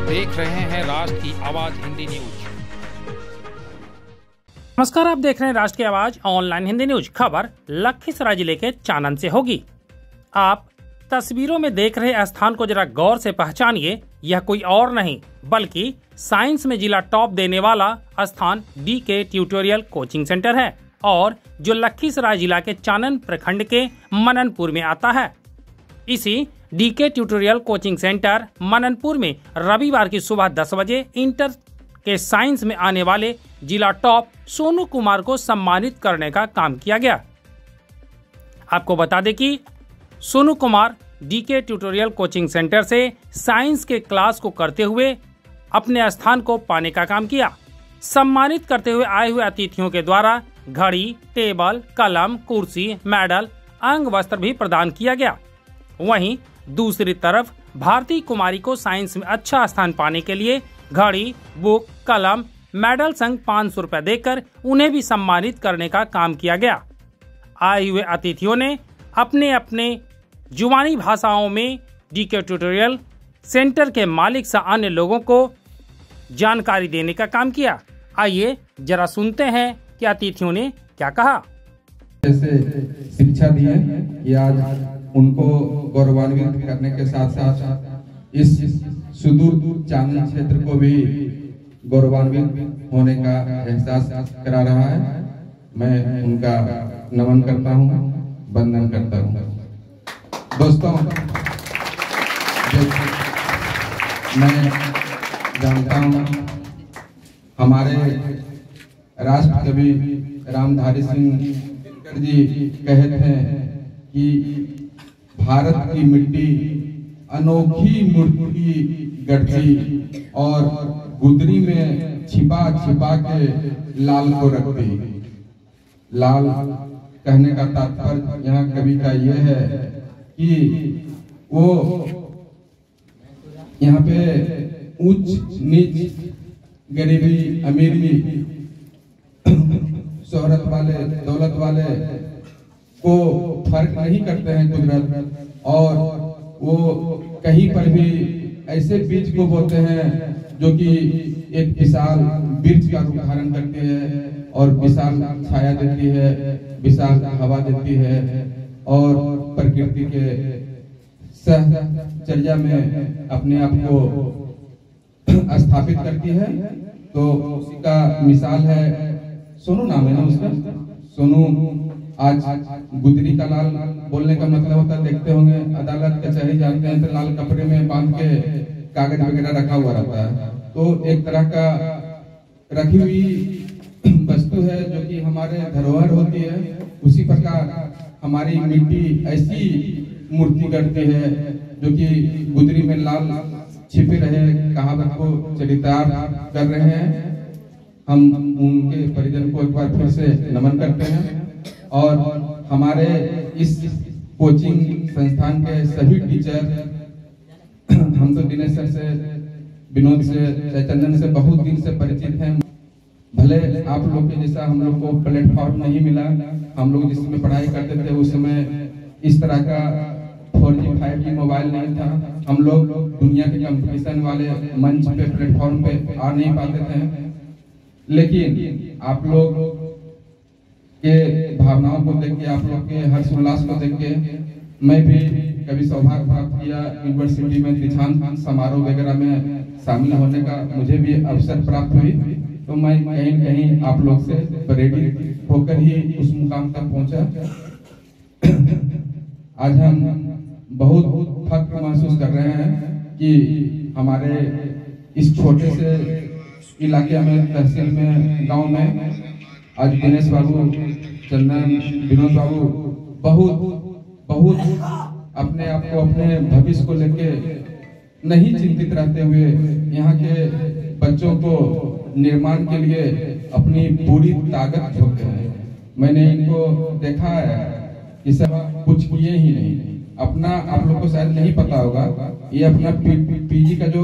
देख रहे हैं राष्ट्र की आवाज हिंदी न्यूज। नमस्कार, आप देख रहे हैं राष्ट्र की आवाज ऑनलाइन हिंदी न्यूज। खबर लखीसराय जिले के चानन से होगी। आप तस्वीरों में देख रहे स्थान को जरा गौर से पहचानिए। यह कोई और नहीं बल्कि साइंस में जिला टॉप देने वाला स्थान डीके ट्यूटोरियल कोचिंग सेंटर है और जो लखीसराय जिला के चानन प्रखंड के मननपुर में आता है। इसी DK tutorial coaching centre Mananpur में रविवार की सुबह 10 बजे इंटर के साइंस में आने वाले जिला टॉप सोनू कुमार को सम्मानित करने का काम किया गया। आपको बता दें कि Sonu Kumar DK tutorial coaching centre से साइंस के क्लास को करते हुए अपने स्थान को पाने का काम किया। सम्मानित करते हुए आए हुए अतिथियों के द्वारा घड़ी, टेबल, कलम, कुर्सी, मेडल, अंग वस्त्र भी प्रदान किया गया। वहीं दूसरी तरफ भारती कुमारी को साइंस में अच्छा स्थान पाने के लिए घड़ी, बुक, कलम, मेडल संग 500 रुपए देकर उन्हें भी सम्मानित करने का काम किया गया। आए हुए अतिथियों ने अपने अपने जुबानी भाषाओं में डीके ट्यूटोरियल सेंटर के मालिक से अन्य लोगों को जानकारी देने का काम किया। आइए जरा सुनते हैं कि अतिथियों ने क्या कहा। जैसे शिक्षा दी है कि आज उनको गौरवान्वित करने के साथ साथ इस सुदूर चानन क्षेत्र को भी गौरवान्वित होने का एहसास करा रहा है। मैं उनका नमन करता हूँ, वंदन करता हूँ। दोस्तों, मैं जानता हूँ हमारे राष्ट्र कवि रामधारी सिंह दिनकर जी कहते हैं कि भारत की मिट्टी अनोखी मूर्ति गढ़ती और गुदरी में छिपा छिपा के लाल को रखती। लाल कहने का तात्पर्य यहाँ कवि का यह है कि वो यहाँ पे उच्च नीच, गरीबी, अमीरी, शोहरत वाले, दौलत वाले को फर्क नहीं करते हैं कुदरत, और वो कहीं पर भी ऐसे बीज को बोते हैं जो कि एक विशाल वृक्ष का रूप धारण करती है और विशाल छाया देती है, विशाल हवा देती है और प्रकृति के सहचर्या में अपने आप को स्थापित करती है। तो उसी का मिसाल है सोनू, नाम है ना उसका, सोनू। आज गुदरी का लाल बोलने का मतलब होता है, देखते होंगे अदालत कचहरी जाते हैं तो लाल कपड़े में बांध के कागज वगैरह रखा हुआ रहता है। तो एक तरह का रखी हुई वस्तु है जो कि हमारे धरोहर होती है। उसी प्रकार हमारी मिट्टी ऐसी मूर्ति करती है जो कि गुदरी में लाल छिपे रहे कहावत को चरितार्थ कर रहे हैं। हम उनके परिजन को एक बार फिर से नमन करते हैं और हमारे इस कोचिंग संस्थान के सभी टीचर, हम तो दिनेश सर से, विनोद से, चैतन्य से बहुत दिन से परिचित हैं। भले आप लोग के जैसा हम लोग को प्लेटफॉर्म नहीं मिला, हम लोग जिसमें पढ़ाई करते थे उस समय इस तरह का 4G 5G मोबाइल नहीं था। हम लोग दुनिया के कंपटीशन वाले मंच पे, प्लेटफॉर्म पे आ नहीं पाते थे। लेकिन आप लोग के भावनाओं को देख के, आप लोग के हर्ष उल्लास को देख के मैं भी कभी सौभाग्य प्राप्त किया यूनिवर्सिटी में दीक्षांत समारोह वगैरह में शामिल होने का मुझे भी अवसर प्राप्त हुई। तो मैं कहीं न कहीं आप लोग से प्रेरित होकर ही उस मुकाम तक पहुंचा। आज हम बहुत फख्र महसूस कर रहे हैं कि हमारे इस छोटे से इलाके में, तहसील में, गांव में आज दिनेश बाबू, चंदन, विनोद बाबू बहुत अपने आप को, अपने भविष्य को लेके नहीं चिंतित रहते हुए यहाँ के बच्चों को निर्माण के लिए अपनी पूरी ताकत झोंकते हैं। मैंने इनको देखा है कि सब कुछ किए ही नहीं अपना। आप लोग को शायद नहीं पता होगा, ये अपना पीजी का जो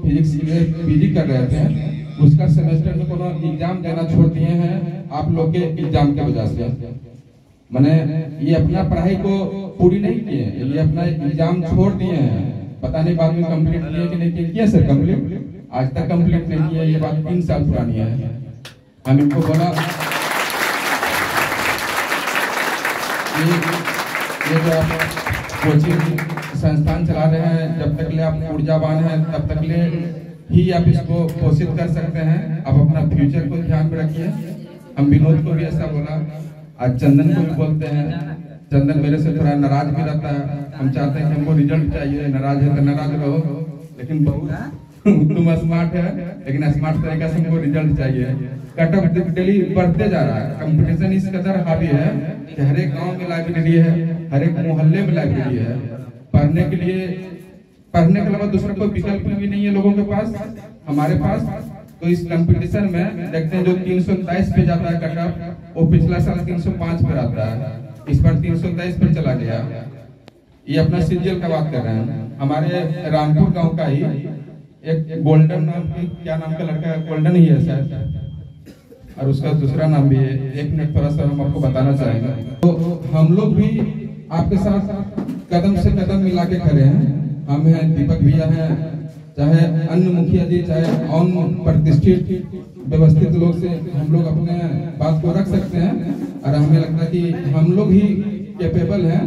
फिजिक्स पीजी कर रहे थे उसका सेमेस्टर में कोनो एग्जाम देना छोड़ दिए हैं आप लोग के एग्जाम के वजह से। मैंने ये अपना पढ़ाई को पूरी नहीं किए, ये अपना एग्जाम छोड़ दिए हैं। पता नहीं बाद में कंप्लीट किया कि नहीं किया सर कंप्लीट, आज तक कंप्लीट नहीं किया। ये बात 3 साल पुरानी है। हम इनको बोला ये जो आप कोचिंग संस्थान चला रहे हैं, जब तक ले आप ऊर्जावान हैं तब तक ले ही आप इसको पोषित कर सकते हैं। आप अपना फ्यूचर को ध्यान में रखिए। हम विनोद को भी ऐसा बोला, आज चंदन को भी बोलते हैं। चंदन मेरे से थोड़ा नाराज भी रहता है। हम चाहते हैं कि हमको रिजल्ट चाहिए, नाराज है तो नाराज रहो, लेकिन तुम स्मार्ट है, लेकिन स्मार्ट तरीके से हमको रिजल्ट चाहिए। कट ऑफ डेली बढ़ते जा रहा है, कंपटीशन इस कदर हावी है कि हर एक गांव में लाइब्रेरी है, हर एक मोहल्ले में लाइब्रेरी है। पढ़ने के अलावा दूसरा कोई विकल्प भी नहीं है लोगों के पास, हमारे पास। तो इस कंपटीशन में देखते हैं जो 323 पे जाता है कट ऑफ, वो पिछला साल 305 पे आता है, इस बार 323 पे चला गया। ये अपना सीरियल का बात कर रहे हैं। हमारे रामपुर गांव का ही एक गोल्डन नाम की, क्या नाम का लड़का है, गोल्डन ही है शायद, और उसका दूसरा नाम भी है। 1 मिनट थोड़ा सा हम आपको बताना चाहेंगे। तो हम लोग भी आपके साथ कदम से कदम मिला के खड़े हैं। हम हैं, दीपक भैया हैं, चाहे अन्य मुखिया जी, चाहे अन्य प्रतिष्ठित व्यवस्थित लोग से हम लोग अपने बात को रख सकते हैं। और हमें लगता है कि हम लोग ही कैपेबल हैं।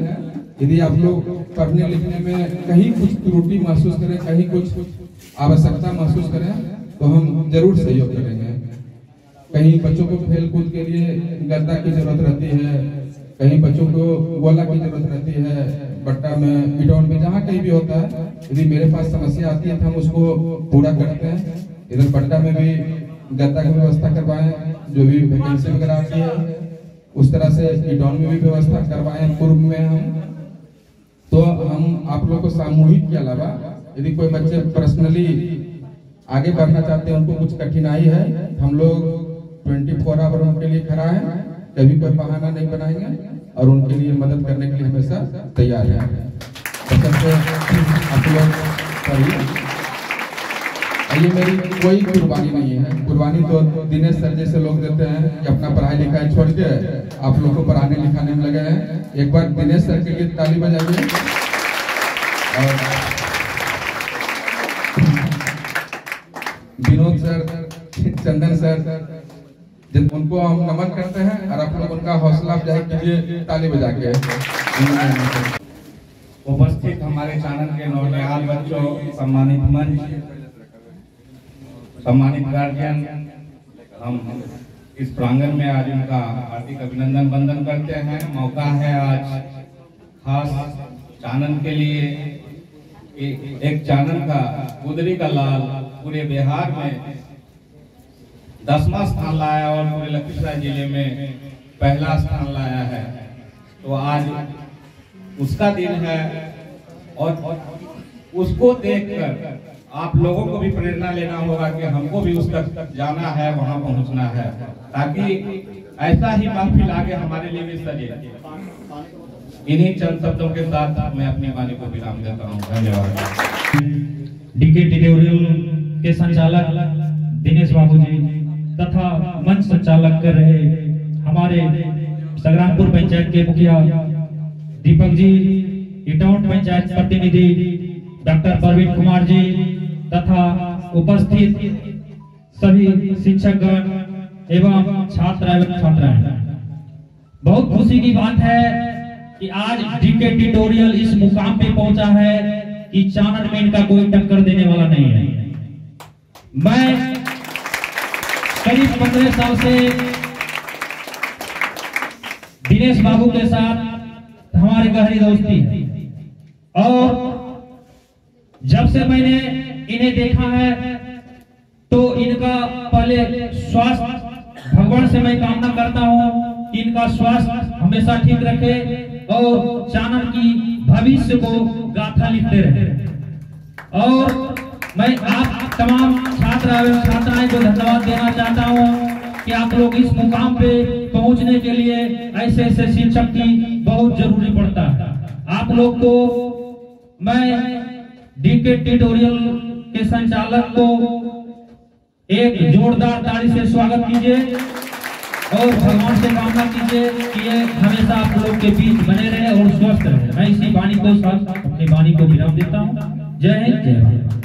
यदि आप लोग पढ़ने लिखने में कहीं कुछ त्रुटि महसूस करें, कहीं कुछ आवश्यकता महसूस करें, तो हम जरूर सहयोग करेंगे। कहीं बच्चों को खेल कूद के लिए गद्दा की जरूरत रहती है, कहीं बच्चों को गोला की जरूरत रहती है, बट्टा में, बिटौन में, जहाँ कहीं भी होता है। यदि मेरे पास समस्या आती है तो हम उसको पूरा करते हैं। इधर बट्टा में भी गद्दा की व्यवस्था करवाएं, जो भी वैकेंसी वगैरह आती है उस तरह से बिटौन में भी व्यवस्था करवाएं पूर्व में हम। तो हम आप लोग को सामूहिक के अलावा यदि कोई बच्चे पर्सनली आगे बढ़ना चाहते हैं, उनको कुछ कठिनाई है, हम लोग 24 आवर उनके लिए खड़ा है, कभी कोई बहाना नहीं बनाएंगे और उनके लिए मदद करने के लिए हमेशा तैयार है। आप लोग पढ़िए। ये मेरी कोई कुर्बानी नहीं है, कुर्बानी तो दिनेश सर जैसे लोग देते हैं कि अपना पढ़ाई लिखाई छोड़ के आप लोग को पढ़ाने लिखाने में लगे हैं। एक बार दिनेश सर के लिए ताली बजाइए। और विनोद सर, चंदन सर, उनको हम नमन करते हैं और आप लोग उनका हौसला अफजाई कीजिए ताली बजा के। उपस्थित हमारे चानन के नौनिहाल बच्चों, सम्मानित मंच, सम्मानित गार्जियन, हम इस प्रांगण में आज उनका हार्दिक अभिनंदन वंदन करते हैं। मौका है आज खास चानन के लिए, एक चानन का गुदरी का लाल पूरे बिहार में 10वां स्थान लाया और पूरे लखीसराय जिले में पहला स्थान लाया है। तो आज उसका दिन है और उसको देखकर आप लोगों को भी प्रेरणा लेना होगा कि हमको भी उस तक जाना है, वहां पहुंचना है, ताकि ऐसा ही महफिल आगे हमारे लिए भी सजे। इन्हीं चंद शब्दों के साथ मैं अपनी वाणी को विराम देता हूं। धन्यवाद। डीके ट्यूटोरियल के संचालक दिनेश बाबू जी तथा मंच संचालक कर रहे हमारे संग्रामपुर पंचायत के मुखिया दीपक जी, इटौन पंचायत प्रतिनिधि डॉक्टर प्रवीण कुमार जी तथा उपस्थित सभी शिक्षकगण एवं छात्र एवं छात्राएं, बहुत खुशी की बात है कि आज डीके ट्यूटोरियल इस मुकाम पे पहुंचा है कि चानन में इनका कोई टक्कर देने वाला नहीं है। मैं करीब 15 साल से दिनेश बाबू के साथ हमारी गहरी दोस्ती है और जब से मैंने इन्हें देखा है तो इनका पहले स्वास्थ्य, भगवान से मैं कामना करता हूं कि इनका स्वास्थ्य हमेशा ठीक रखे और चानन की भविष्य को गाथा लिखते रहे। और मैं आप तमाम छात्र एवं छात्राएं को धन्यवाद देना चाहता हूं कि आप लोग इस मुकाम पे पहुंचने के लिए ऐसे ऐसे शिक्षक की बहुत जरूरी पड़ता है। आप लोग को मैं डीके ट्यूटोरियल के संचालक को एक जोरदार ताली से स्वागत कीजिए और भगवान से कामना कीजिए कि ये हमेशा आप लोग के बीच बने रहे और स्वस्थ रहे। मैं इसी वाणी को साथ अपनी वाणी को विराम देता हूँ। जय हिंद जय भारत।